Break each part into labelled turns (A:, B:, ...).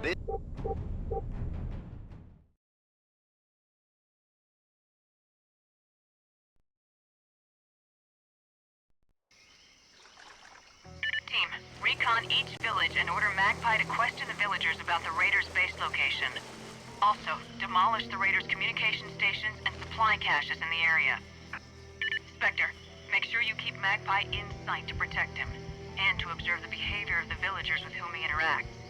A: This
B: Team, recon each village and order Magpie to question the villagers about the Raiders' base location. Also, demolish the Raiders' communication stations and supply caches in the area. Spectre, make sure you keep Magpie in sight to protect him, and to observe the behavior of the villagers with whom he interacts.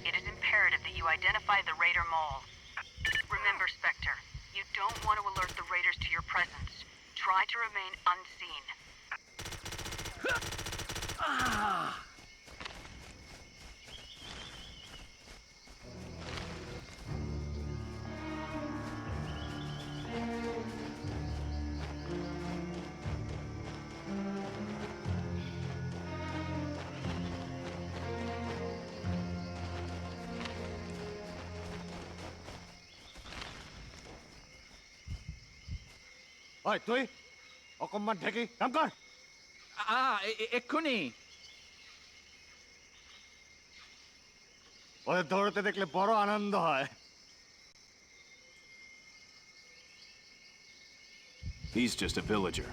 B: It is imperative that you identify the Raider mole. Remember, Spectre, you don't want to alert the Raiders to your presence. Try to remain unseen.
C: Oi, তুই অকমান ঠেকি কাম কর
D: এক্ষুনি
C: ওদের দৌড়তে দেখলে বড় আনন্দ হয়
E: He's just a villager.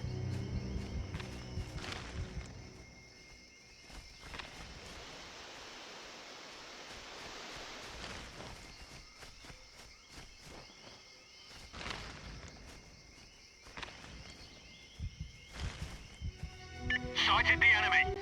A: sighted the enemy.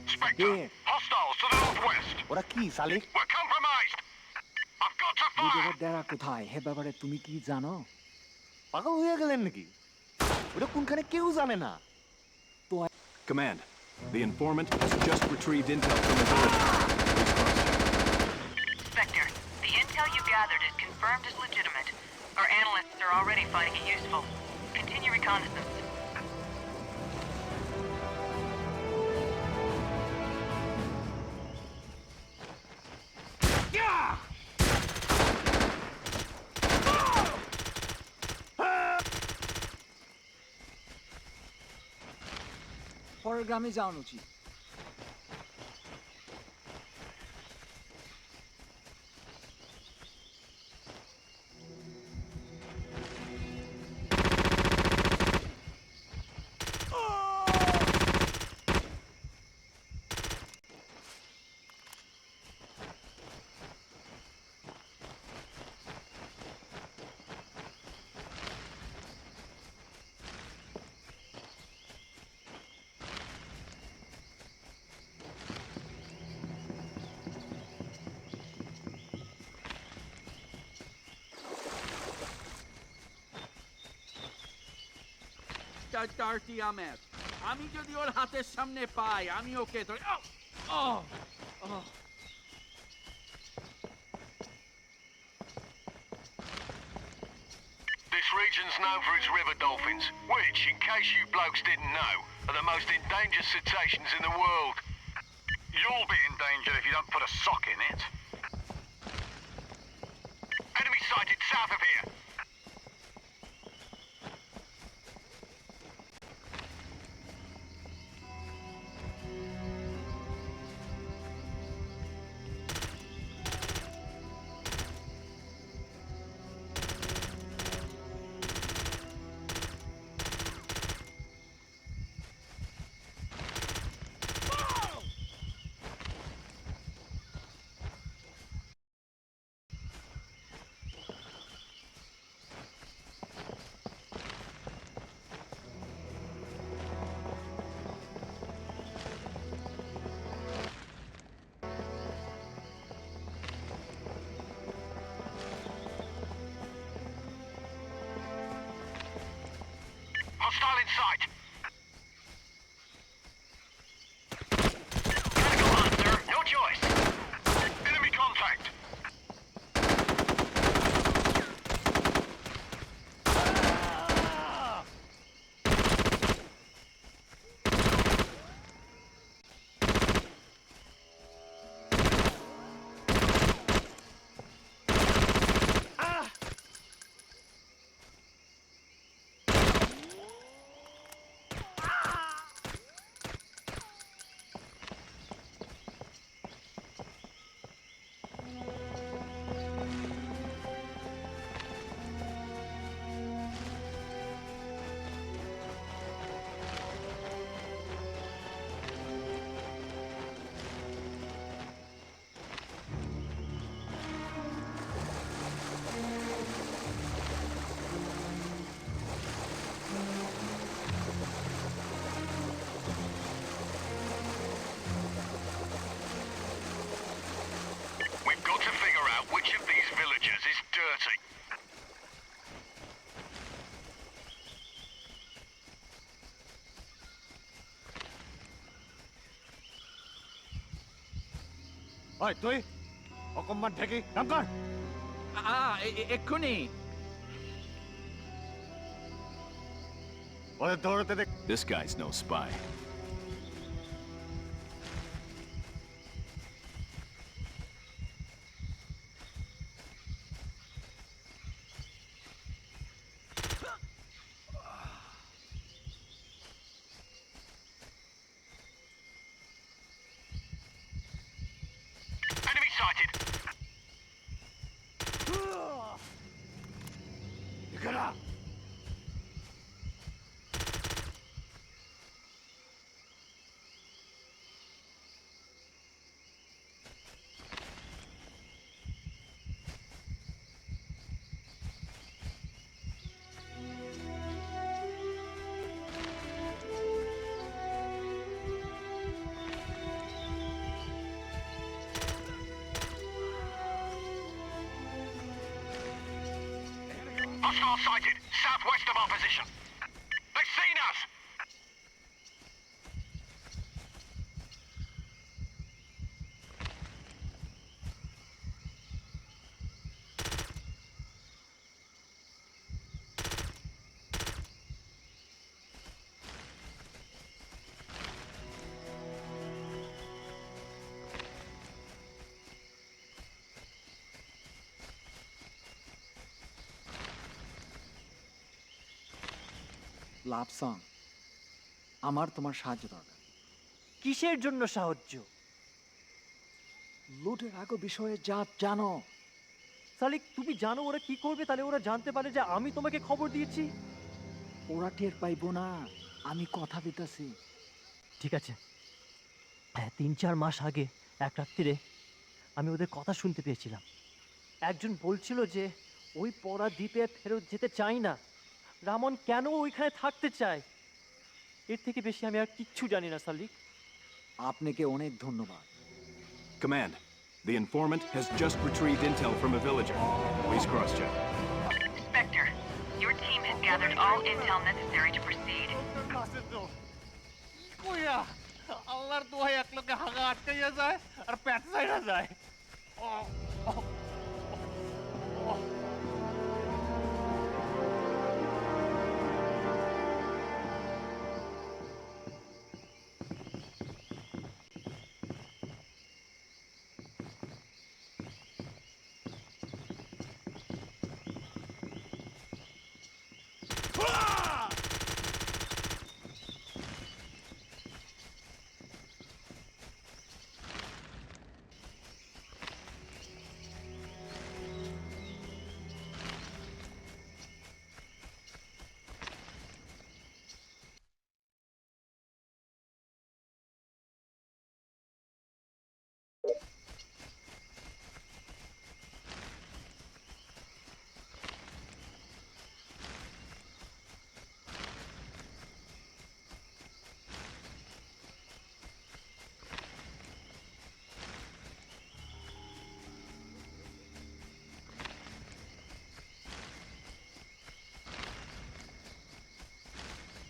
A: Spectre, hostiles to the northwest.
C: ওরা কি সালি
A: We're compromised. I've got to fire.
D: ডেরা কোথায় হে ব্যাপারে তুমি কি জানো?
C: পাগল হয়ে গেলেন নাকি ওটা কোনখানে কেউ জানে না
E: Command, the informant has just retrieved intel from the village.
B: Spectre, the intel you gathered is confirmed as legitimate. Our analysts are already finding it useful. Continue reconnaissance.
D: পরের গ্রামে যাওয়া উচিত
F: ডার্টি আমের আমি যদি ওর হাতের সামনে পাই আমি ওকে ধরে
A: This region's known for its river dolphins, which, in case you blokes didn't know, are the most endangered cetaceans in the world. You'll be in danger if you don't put a sock in it. Enemy sighted south of here. sight.
B: Gotta go on, sir. No choice.
A: Enemy contact. We've got to figure out which of these villagers is dirty.
C: ওই তুই অকম্মান ঠেকি কাম কর
F: এক্ষুনি
C: ওদের দৌড়তে দেখ
E: This guy's no spy.
A: Enemy sighted.
C: এখানে
A: Hostile sighted, southwest of our position. They've seen us!
D: Love song আমার তোমার সাহায্য দরকার।
C: কিসের জন্য সাহায্য?
D: লুটের আগে বিষয়ে যা জানো।
C: সালিক তুমি জানো ওরা কি করবে? তাহলে ওরা জানতে পারে যে আমি তোমাকে খবর দিয়েছি।
D: ওরা টের পাইবো না, আমি কথা দিতেছি।
G: ঠিক আছে, 3-4 মাস আগে এক রাত্রিরে আমি ওদের কথা শুনতে পেয়েছিলাম। একজন বলছিল যে ওই পড়া দ্বীপে ফেরত যেতে চাই না। রামন কেন ওইখানে থাকতে চায়? এর থেকে বেশি আমি আর কিচ্ছু জানি না সালিক।
D: আপনাকে অনেক ধন্যবাদ।
E: Command, the informant has just retrieved intel from a villager. Please cross-check.
B: Inspector, your team has gathered all intel necessary to proceed.
C: কইয়া আল্লাহর দোহাই এক লোকে হাগা আটকাইয়া যায় আর পেট চাইরা যায়।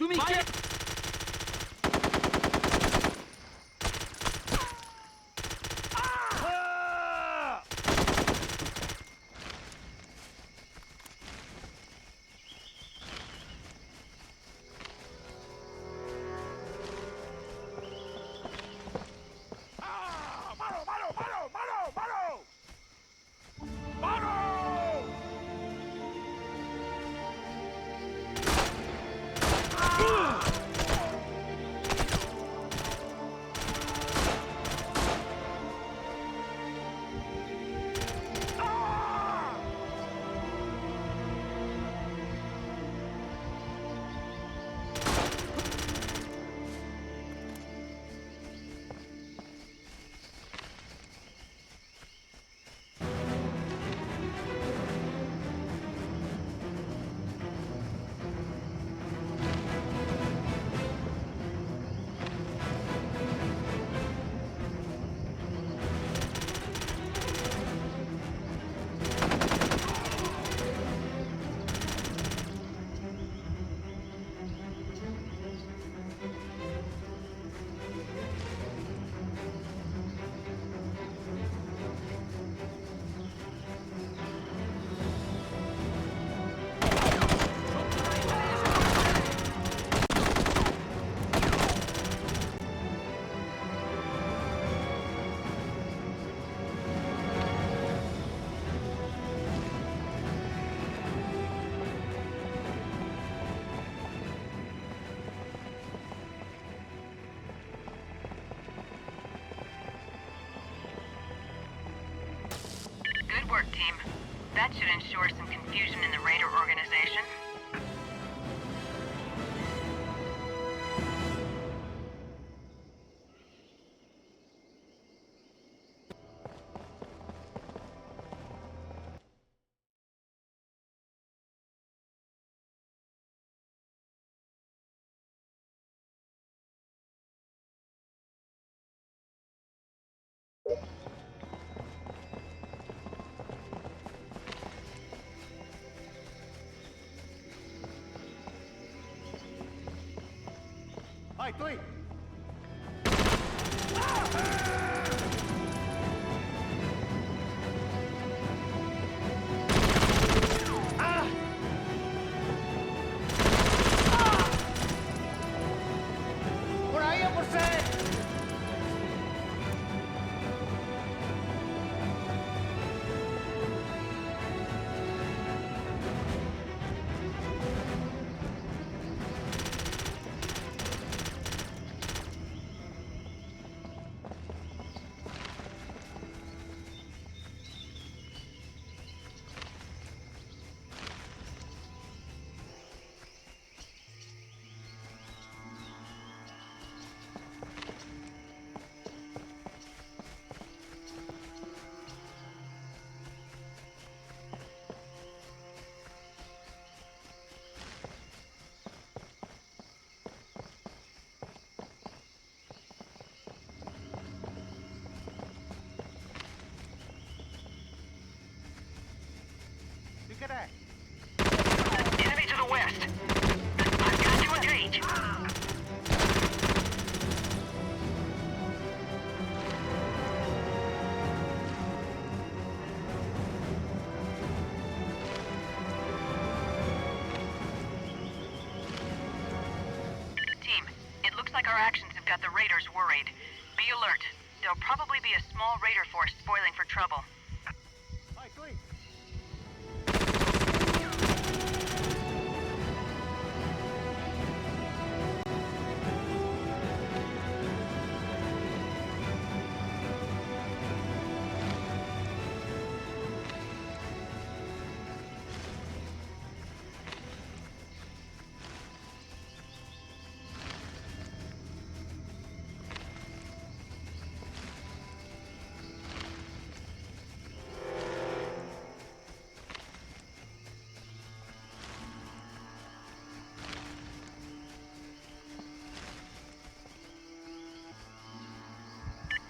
F: তুমি কে?
B: Good work, team. That should ensure some confusion in the Raider organization.
C: ভাই তুই ওরা আইয়া পড়ছে Look at that.
B: Enemy to the west. I've got to engage. Team, it looks like our actions have got the Raiders worried. Be alert. There'll probably be a small Raider force spoiling for trouble.
C: ভাই তুই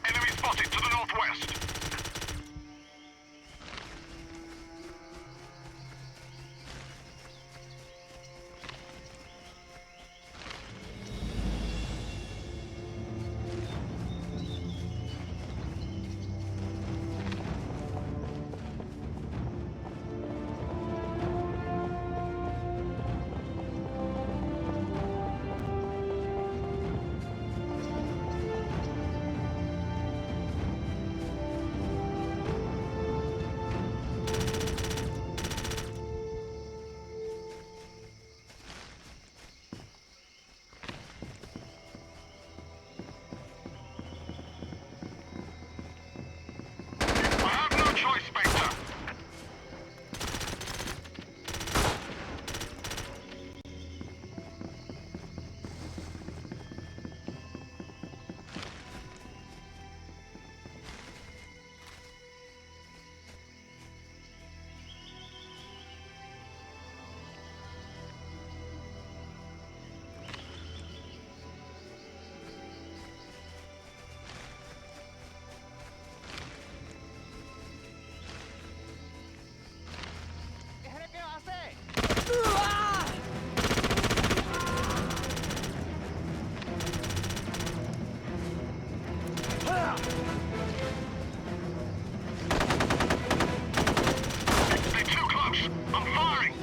A: Enemy spotted to the northwest. They're too close. I'm firing.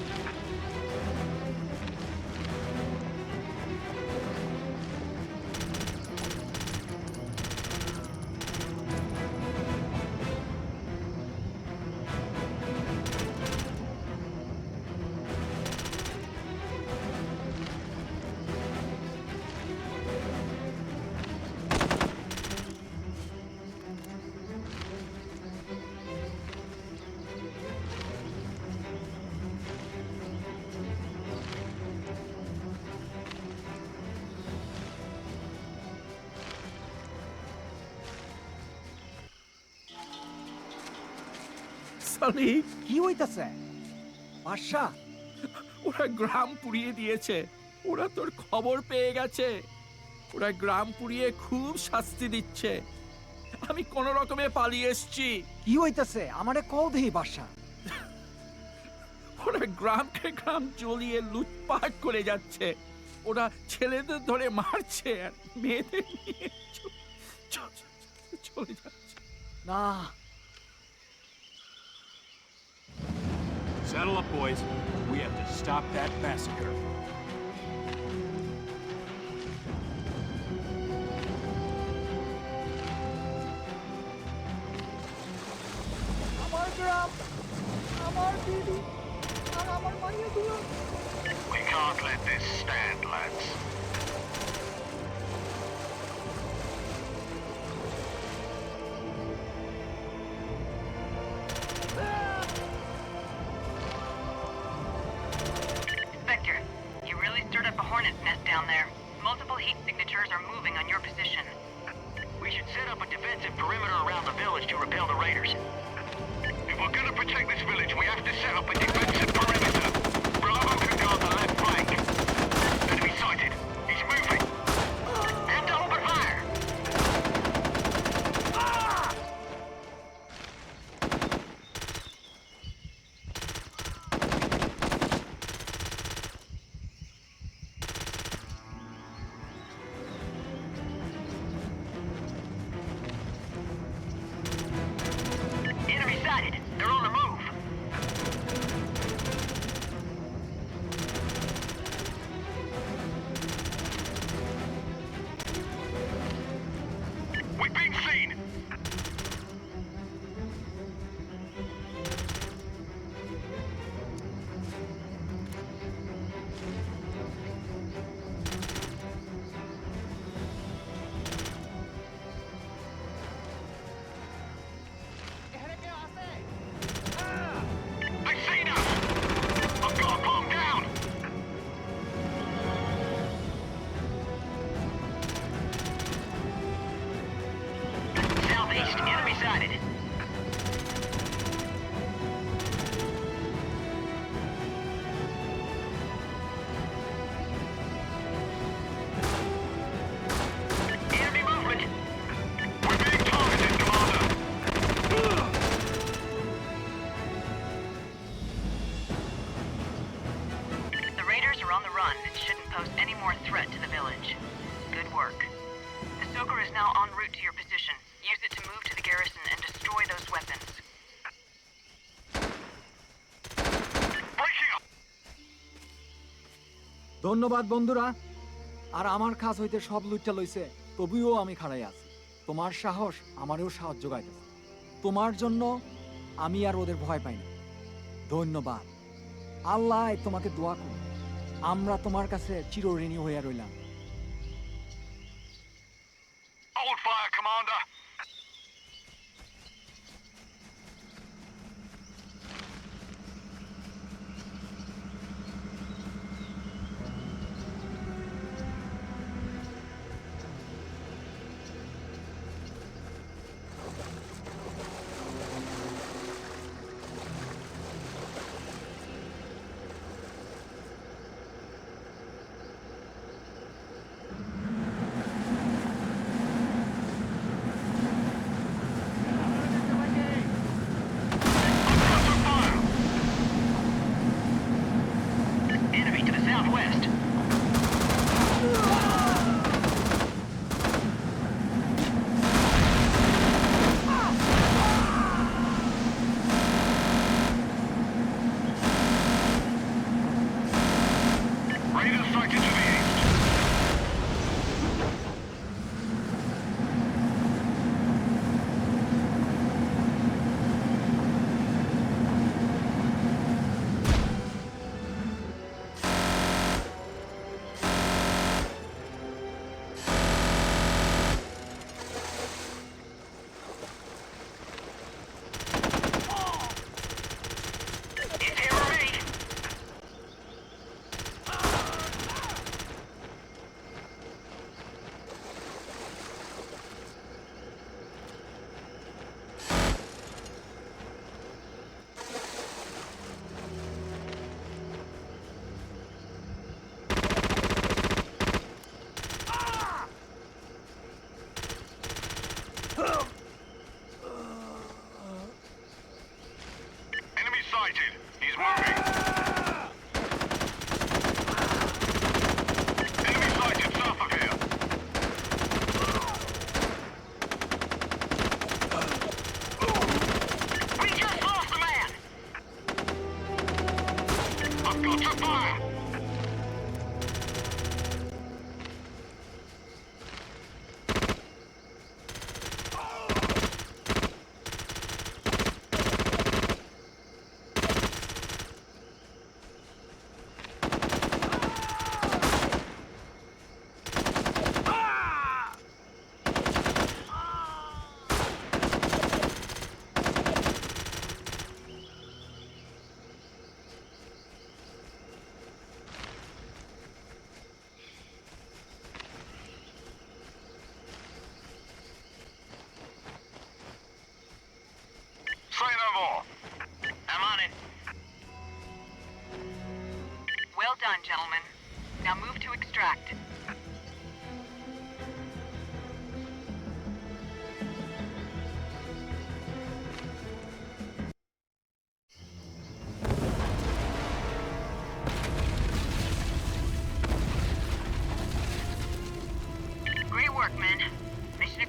F: Sony,
D: কি হইতাছে বাদশাহ?
F: ওরা গ্রাম পুড়িয়ে দিয়েছে। ওরা তোর খবর পেয়ে গেছে। ওরা গ্রাম পুড়িয়ে খুব শাস্তি দিচ্ছে। আমি কোন রকমে পালিয়ে এসেছি।
D: কি হইতাছে আমারে কও দেহি বাদশাহ।
F: ওরা গ্রামকে গ্রাম জ্বলিয়ে লুটপাট করে যাচ্ছে। ওরা ছেলেদের ধরে মারছে আর মেয়েদের নিয়ে চলে যাচ্ছে।
D: না,
E: Saddle up, boys. We have to stop that massacre.
D: আমার গ্রাম, আমার দিদি আর আমার মাইয়াগুলো।
A: We can't let this stand, lads.
B: Spectre, you really stirred up a hornet's nest down there. Multiple heat signatures are moving on your position.
A: We should set up a defensive perimeter around the village to repel the raiders. If we're gonna protect this village, we have to set up a defensive perimeter. Bravo can guard the left flank. Enemy sighted. He's moving. Have to open fire. Enemy sighted. They're on the move. We've been seen. They've seen us. I've got a bomb down. Southeast, enemy sighted. Enemy movement. We're being targeted, Commander.
B: The raiders are on the run and shouldn't pose any more threat to the village. Good work. The SOCOM is now en route to your position. Use it to move to the garrison and destroy those weapons.
A: Breaking up.
D: ধন্যবাদ বন্ধুরা। আর আমার কাজ হইতে সব লুটটা লইছে, তবুও আমি খাড়াই আছি। তোমার সাহস আমারও সাহায্য যোগাইতেছে। তোমার জন্য আমি আর ওদের ভয় পাই না। ধন্যবাদ। আল্লাহ তোমাকে দোয়া করুন। আমরা তোমার কাছে চিরঋণী হইয়া রইলাম।
A: Hold fire, Commander.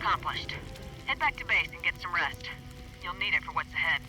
B: accomplished. Head back to base and get some rest. You'll need it for what's ahead.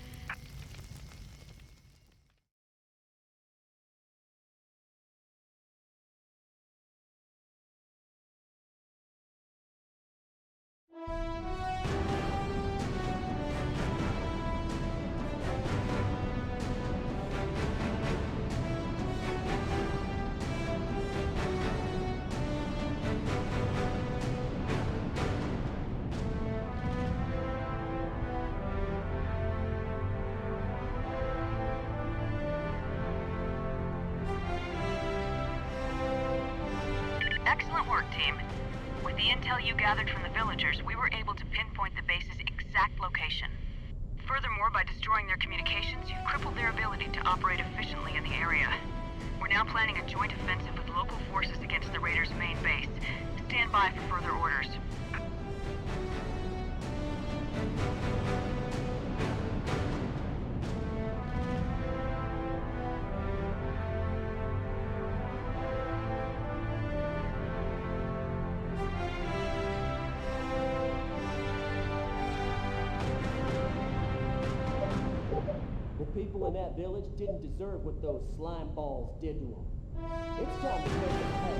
B: Excellent work, team. With the intel you gathered from the villagers, we were able to pinpoint the base's exact location. Furthermore, by destroying their communications, you've crippled their ability to operate efficiently in the area. We're now planning a joint offensive with local forces against the Raiders' main base. Stand by for further orders.
H: The people in that village didn't deserve what those slime balls did to them. It's time to make them pay.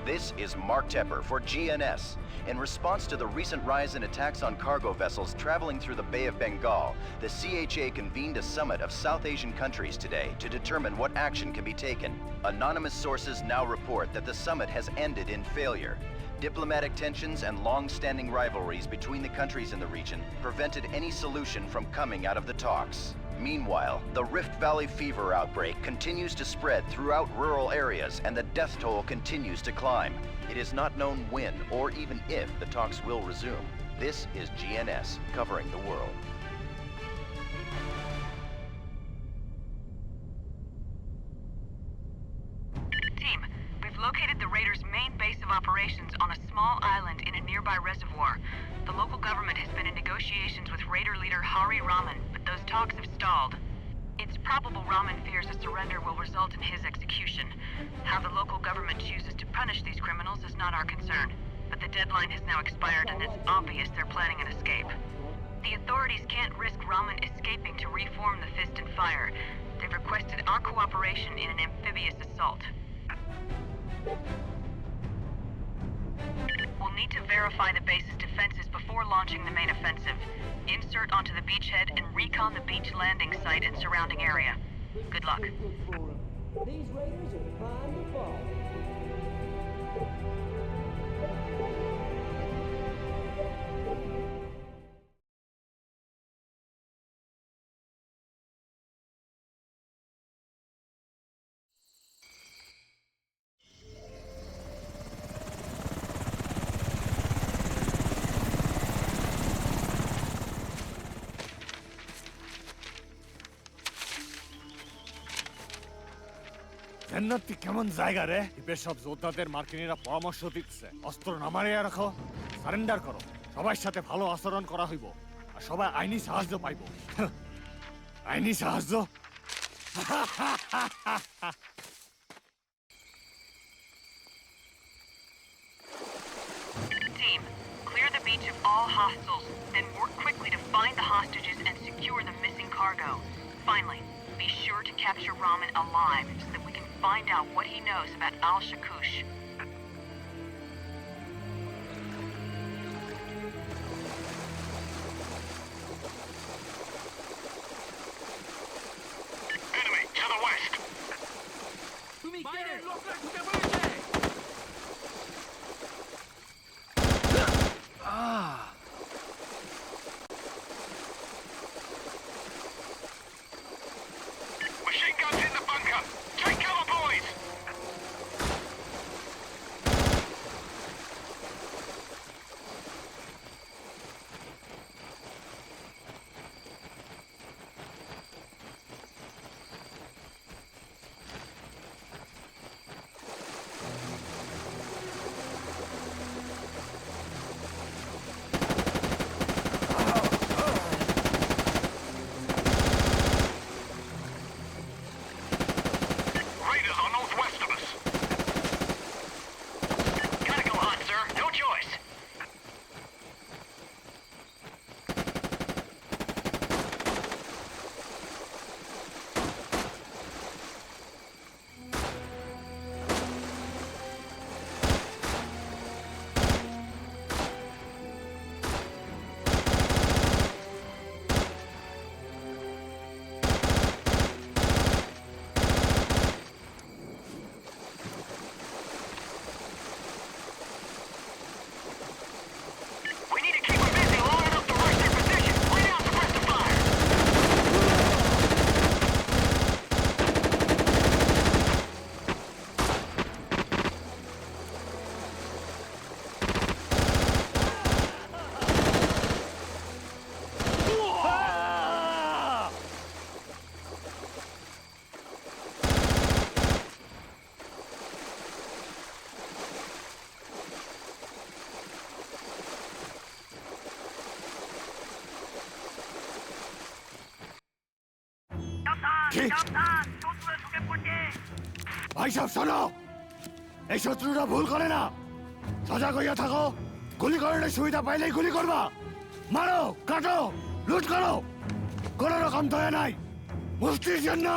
I: This is Mark Tepper for GNS. In response to the recent rise in attacks on cargo vessels traveling through the Bay of Bengal, the CHA convened a summit of South Asian countries today to determine what action can be taken. Anonymous sources now report that the summit has ended in failure. Diplomatic tensions and long-standing rivalries between the countries in the region prevented any solution from coming out of the talks. Meanwhile, the Rift Valley fever outbreak continues to spread throughout rural areas and the death toll continues to climb. It is not known when or even if the talks will resume. This is GNS covering the world.
B: Team, we've located the Raiders' main base of operations on a small island in a nearby reservoir. The local government has been in negotiations with Raider leader Hari Raman, but those talks have stalled. It's probable Raman fears a surrender will result in his execution. How the local government chooses to punish these criminals is not our concern, but the deadline has now expired and it's obvious they're planning an escape. The authorities can't risk Raman escaping to reform the Fist and Fire. They've requested our cooperation in an amphibious assault. We'll need to verify the base's defenses before launching the main offensive. Insert onto the beachhead and recon the beach landing site and surrounding area. Good luck.
H: These raiders are primed to fall.
C: জান্নাতি কেমন জায়গা রে? দ্বীপের সব যোদ্ধাদের মার্কিনীরা পরামর্শ দিচ্ছে অস্ত্র নামাইয়া রাখো, সারেন্ডার করো। সবার সাথে ভালো আচরণ করা হইব আর সবাই আইনি সাহায্য পাইব। আইনি সাহায্য?
B: Team, clear the beach of all hostiles, then work quickly to find the hostages and secure the missing cargo. Finally, be sure to capture Raman alive so that we can find out what he knows about Al-Shakush.
A: Enemy to the west. Machine guns in the bunker. Take cover, boys.
C: কি ভাই সব শোনো, এই শত্রুরা ভুল করে না। সজাগ হইয়া থাকো, গুলি করার সুবিধা পাইলেই গুলি করবা। মারো, কাটো, লুট করো, কোন রকম দয়া নাই। মুষ্টির জন্য,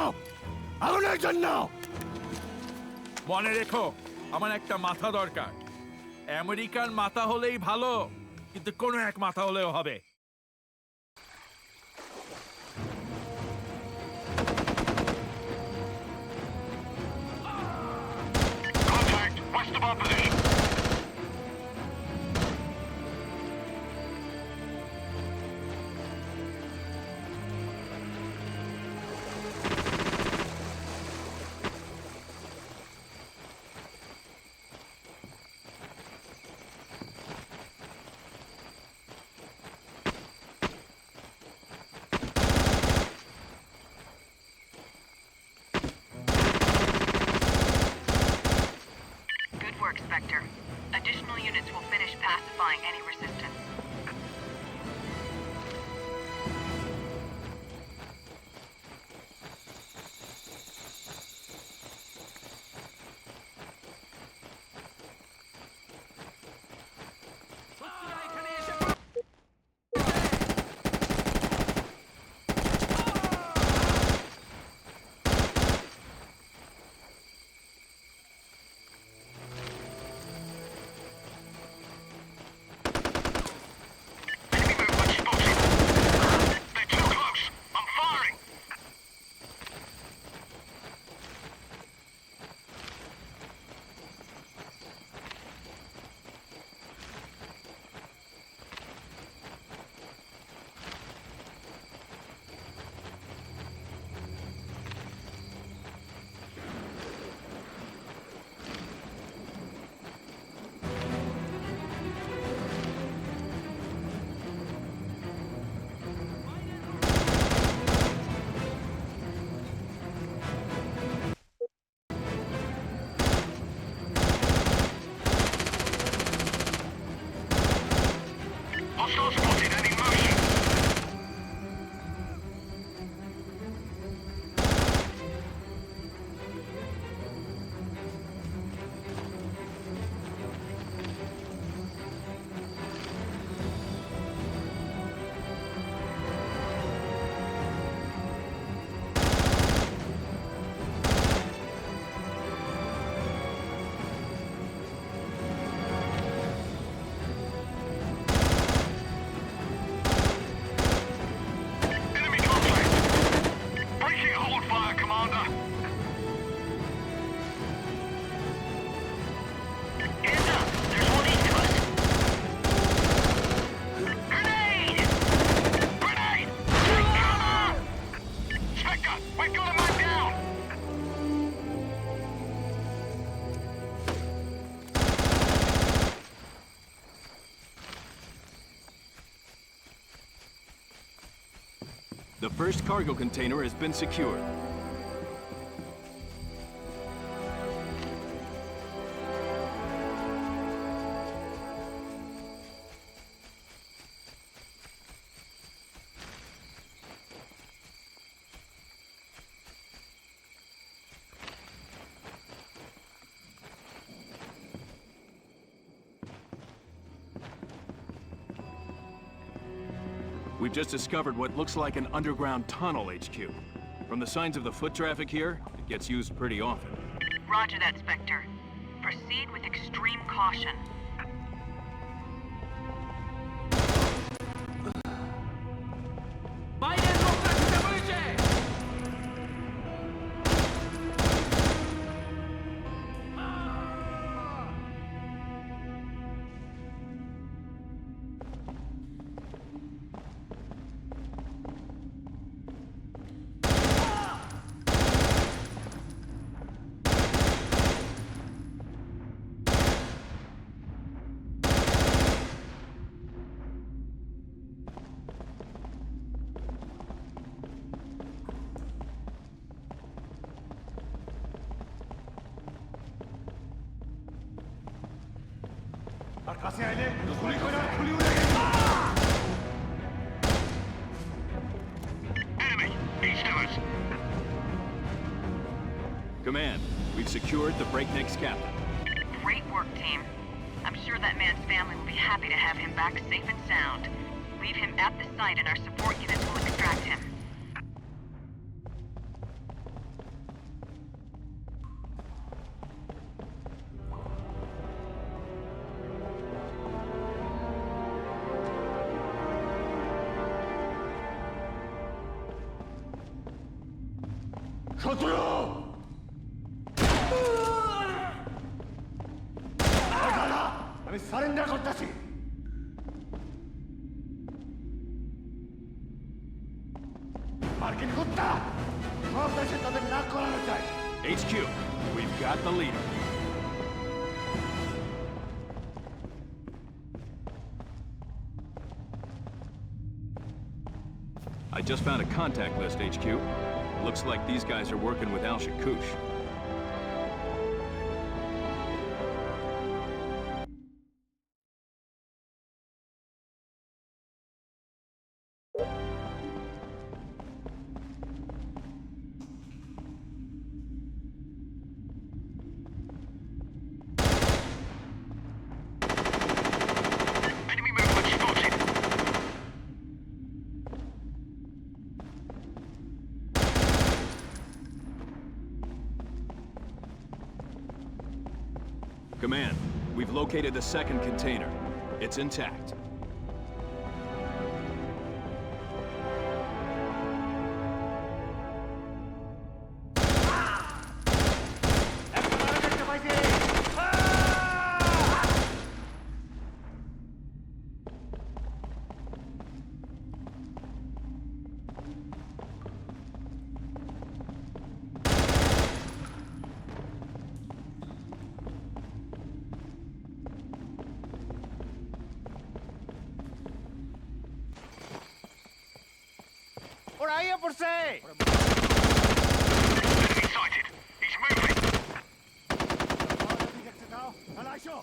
C: আগুনের জন্য।
F: মনে রেখো, আমার একটা মাথা দরকার। আমেরিকান মাথা হলেই ভালো, কিন্তু কোনো এক মাথা হলেও হবে।
A: Contact west of our position.
B: Good work, Spectre. Additional units will finish pacifying any resistance.
A: Enemy movement spotted. They're too close. I'm firing. Hostile spotted and in motion. Enemy contact. Breaching hold fire, Commander. Hands up. There's one east of us. Grenade! Grenade! Take cover! Spectre, we've got a man down.
E: The first cargo container has been secured. We've just discovered what looks like an underground tunnel, HQ. From the signs of the foot traffic here, it gets used pretty often.
B: Roger that, Spectre. Proceed with extreme caution.
C: আর কাছে আইলে গুলি করে খুলি উড়ে গেছে।
A: Enemy east of us.
E: Command, we've secured the Breakneck's captain.
B: Great work, team. I'm sure that man's family will be happy to have him back safe and sound. Leave him at the site and our support units will extract him.
C: শত্রু আমি surrender করতেছি মার্কিন কুত্তা সব দেশে তাদের নাক করানো চাই
E: HQ, we've got the leader. I just found a contact list, HQ. Looks like these guys are working with Al-Shakush.
A: Enemy movement spotted.
E: Command, we've located the second container. It's intact.
C: ওরা আইয়া পড়ছে
A: Enemy sighted. He's moving.
C: দেখতে দাও তাহলে আইসো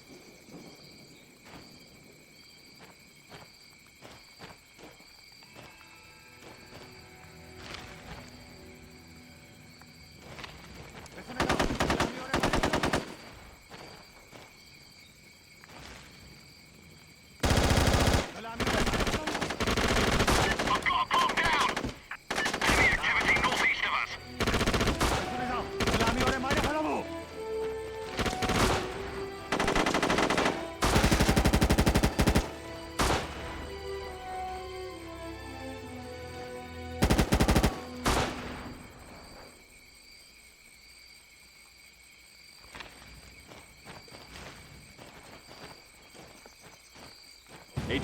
C: পেছনে যাও আমি ওরে মারি ফেলবো। তাহলে আমি ওরে মারি ফেলবো।
A: I've got a bomb down. Enemy activity northeast of us.
C: পেছনে যাও তাহলে আমি ওরে মারি ফেলবো।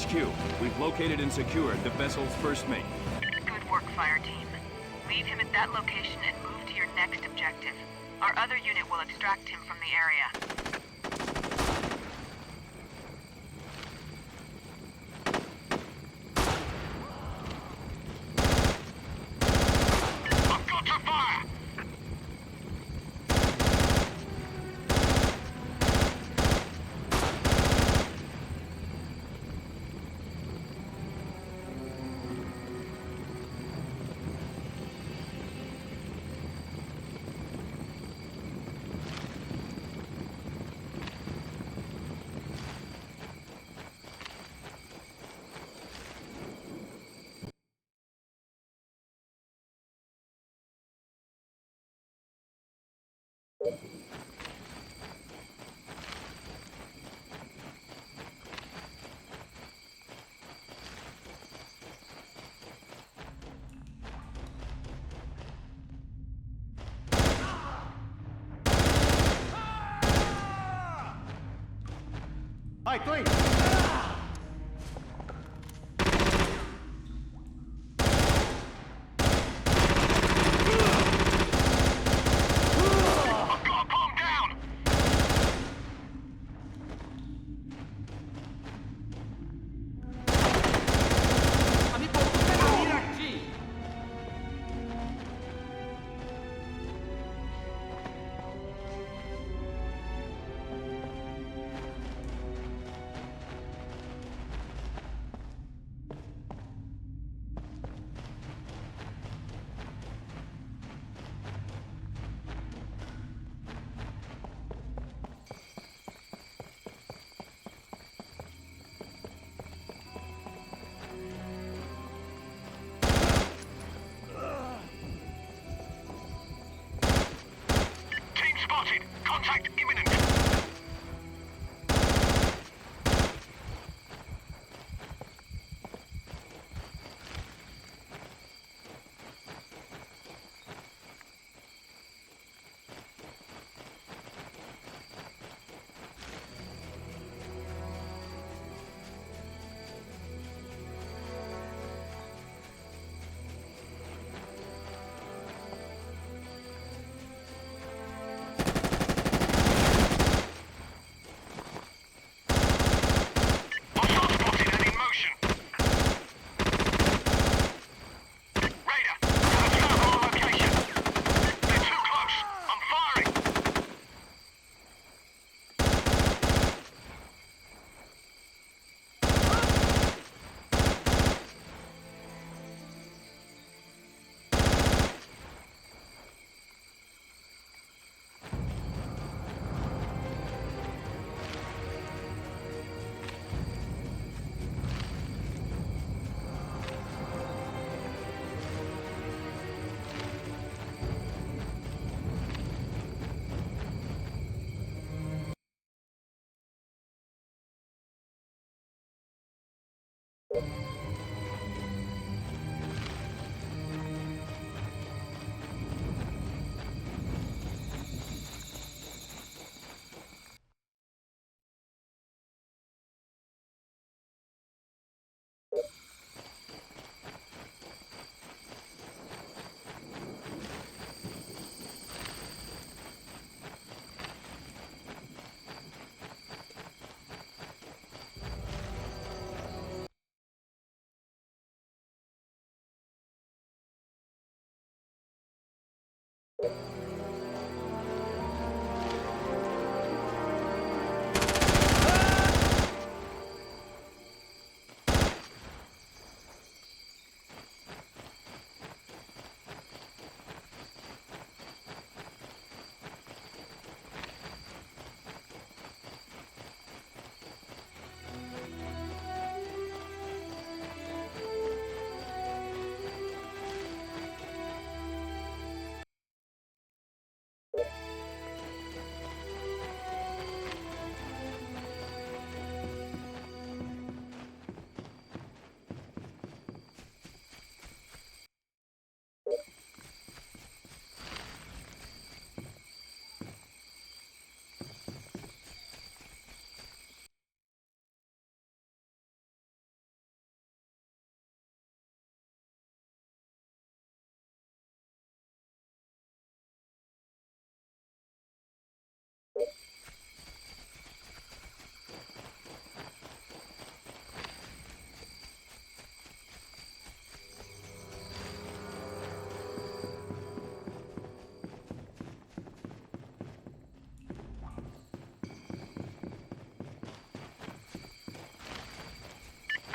E: HQ, we've located and secured the vessel's first mate.
B: Good work, fire team. Leave him at that location and move to your next objective. Our other unit will extract him from the area.
A: I've got to fire.
C: আয় তুই
A: I've got a bomb down.
F: আমি বক্তৃতা নামিয়ে রাখছি।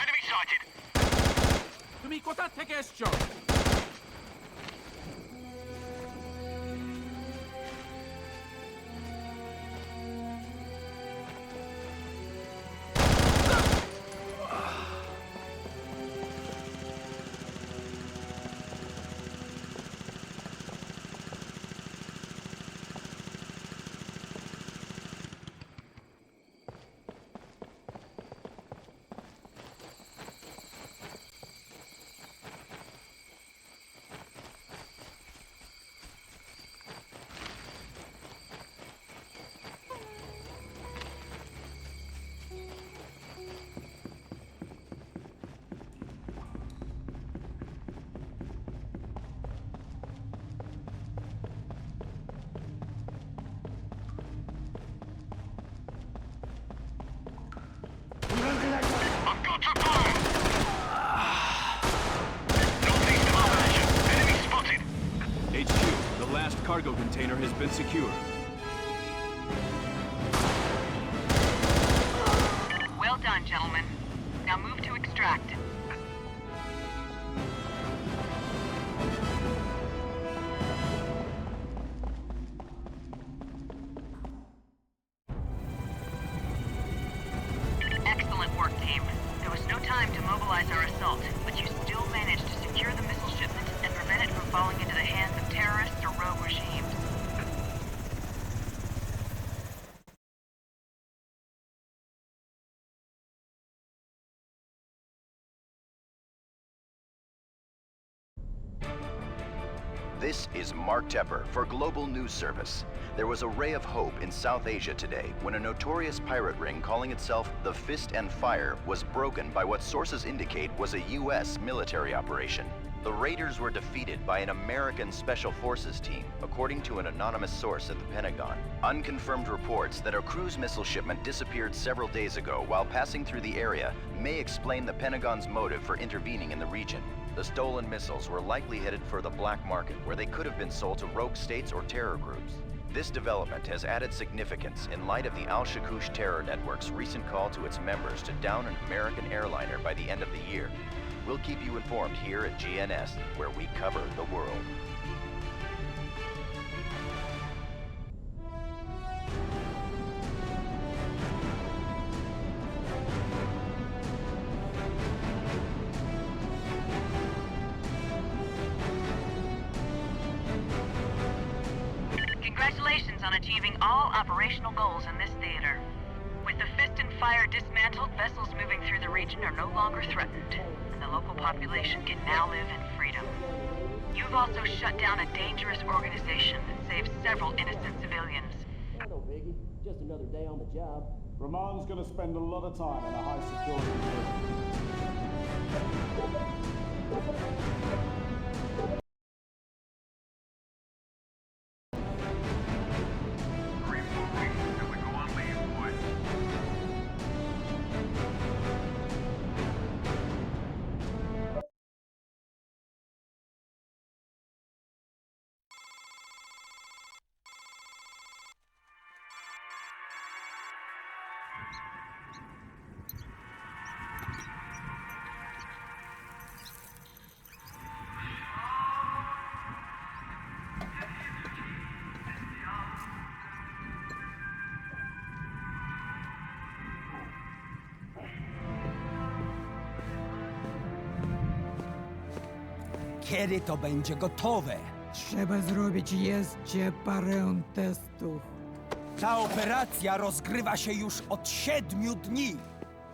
A: Enemy sighted!
F: তুমি কোথা থেকে এসছো?
A: I've got to fire! Northeast of our position. Enemy spotted!
E: HQ, the last cargo container has been secured.
B: Well done, gentlemen. Now move to extract. Excellent work, team. There was no time to mobilize our assault, but you still managed to secure the missile shipment and prevent it from falling into the hands of terrorists or rogue regimes.
I: This is Mark Tepper for Global News Service. There was a ray of hope in South Asia today when a notorious pirate ring calling itself the Fist and Fire was broken by what sources indicate was a U.S. military operation. The raiders were defeated by an American Special Forces team, according to an anonymous source at the Pentagon. Unconfirmed reports that a cruise missile shipment disappeared several days ago while passing through the area may explain the Pentagon's motive for intervening in the region. The stolen missiles were likely headed for the black market, where they could have been sold to rogue states or terror groups. This development has added significance in light of the Al-Shakush terror network's recent call to its members to down an American airliner by the end of the year. We'll keep you informed here at GNS, where we cover the world.
B: Congratulations on achieving all operational goals in this theater. With the Fist and ceasefire dismantled, vessels moving through the region are no longer threatened, and the local population can now live in freedom. You've also shut down a dangerous organization that saved several innocent civilians.
H: No biggie. Just another day on the job.
J: Ramon's gonna spend a lot of time in a high security prison.
K: Kiedy to będzie gotowe?
L: Trzeba zrobić jeszcze parę testów.
K: Ta operacja rozgrywa się już od 7 dni.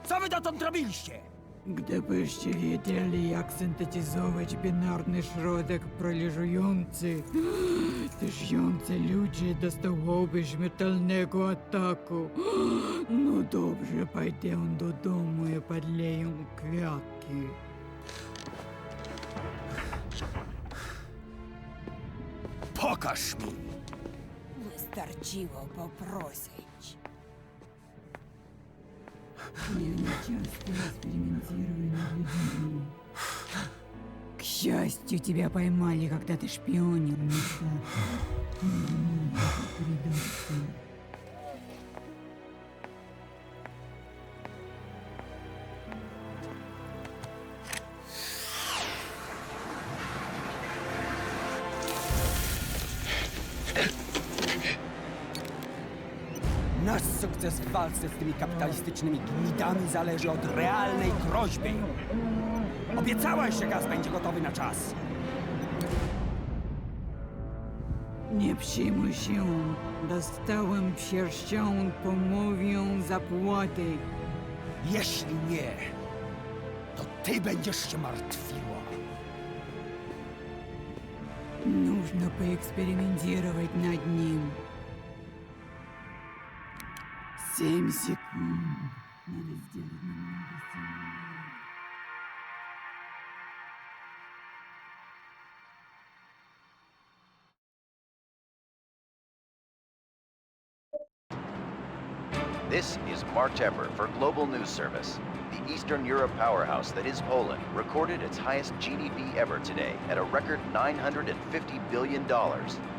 K: Co wy dotąd robiliście?
L: Gdybyście wiedzieli, jak syntetyzować binarny środek paraliżujący, te żyjące ludzie dostałoby śmiertelnego ataku. No dobrze, pójdę do domu i podleję kwiatki.
K: Pokaż mi!
L: Wystarczyło poprosić. Я не часто экспериментирую над людьми. К счастью, тебя поймали, когда ты шпионил, мистер.
K: Nasz sukces w walce z tymi kapitalistycznymi gnidami zależy od realnej groźby. Obiecałaś, że gaz będzie gotowy na czas.
L: Nie przejmuj się. Dostałem pierścionek pomówią zapłaty.
K: Jeśli nie, to ty będziesz się martwiła.
L: Нужно поэкспериментировать над ним. 7 секунд. Надо сделать немного сильнее.
I: This is Mark Tepper for Global News Service. The Eastern Europe powerhouse that is Poland recorded its highest GDP ever today at a record $950 billion.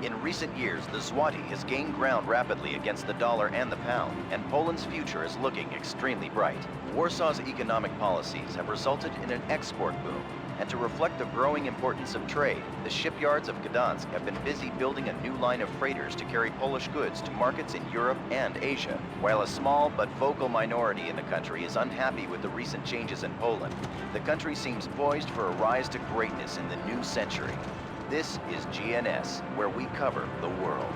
I: In recent years, the zloty has gained ground rapidly against the dollar and the pound, and Poland's future is looking extremely bright. Warsaw's economic policies have resulted in an export boom. And to reflect the growing importance of trade, the shipyards of Gdansk have been busy building a new line of freighters to carry Polish goods to markets in Europe and Asia. While a small but vocal minority in the country is unhappy with the recent changes in Poland, the country seems poised for a rise to greatness in the new century. This is GNS, where we cover the world.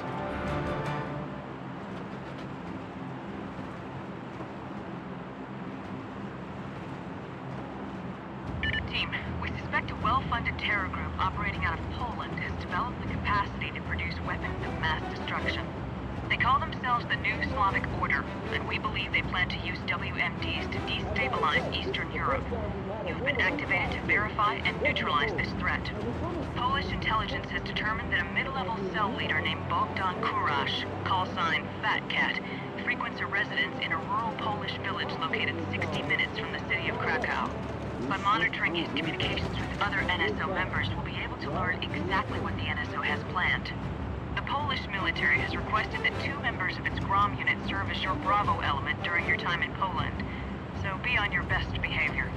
B: Team, we suspect a well-funded terror group operating out of Poland has developed the capacity to produce weapons of mass destruction. They call themselves the New Slavic Order, and we believe they plan to use WMDs to destabilize Eastern Europe. You've been activated to verify and neutralize this threat. Polish intelligence has determined that a mid-level cell leader named Bogdan Kurash, call sign Fat Cat, frequents a residence in a rural Polish village located 60 minutes from the city of Krakow. By monitoring his communications with other NSO members, we'll be able to learn exactly what the NSO has planned. The Polish military has requested that 2 members of its GROM unit serve as your Bravo element during your time in Poland, so be on your best behavior.